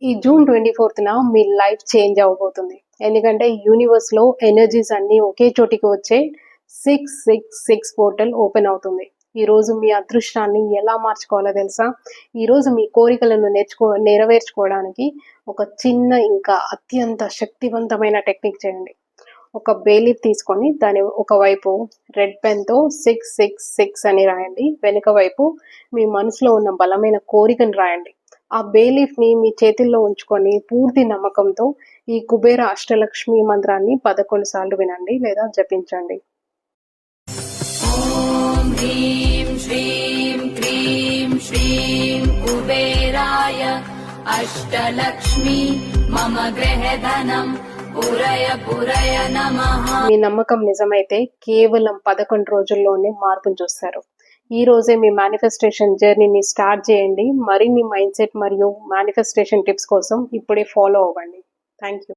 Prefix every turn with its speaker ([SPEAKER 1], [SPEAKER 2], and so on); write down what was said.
[SPEAKER 1] ఈ జూన్ 24న మీ life change అవ్వబోతుంది. ఎందుకంటే యూనివర్స్‌లో ఎనర్జీస్ అన్నీ ఒకే చోటికి వచ్చే 666 పోర్టల్ ఓపెన్ అవుతుంది. ఈరోజు మీ అదృష్టాన్ని ఎలా మార్చుకోవాలో తెలుసా? ఈరోజు మీ కోరికలను నెరవేర్చుకోవడానికి ఒక చిన్న ఇంకా అత్యంత శక్తివంతమైన టెక్నిక్ చేయండి. ఒక బే లీఫ్ తీసుకొని దాని ఒకవైపు రెడ్ పెన్‌తో 666 అని రాయండి. వెనుక వైపు మీ మనసులో ఉన్న బలమైన కోరికను రాయండి. ఆ బే లీఫ్‌ని మీ చేతుల్లో ఉంచుకొని పూర్తి నమ్మకంతో ఈ కుబేర అష్టలక్ష్మి మంత్రాన్ని 11 సార్లు వినండి లేదా జపించండి.
[SPEAKER 2] ఓం హ్రీం శ్రీం క్రీం శ్రీం కుబేరాయ అష్టలక్ష్మి మమ గృహధనం పురయ పురయ నమః.
[SPEAKER 1] మీ నమ్మకం నిజమైతే కేవలం 11 రోజుల్లోనే మార్పును చూస్తారు. ఈ రోజే మీ మేనిఫెస్టేషన్ జర్నీని స్టార్ట్ చేయండి. మరిన్ని మైండ్ సెట్ మరియు మేనిఫెస్టేషన్ టిప్స్ కోసం ఇప్పుడే ఫాలో అవ్వండి. Thank you.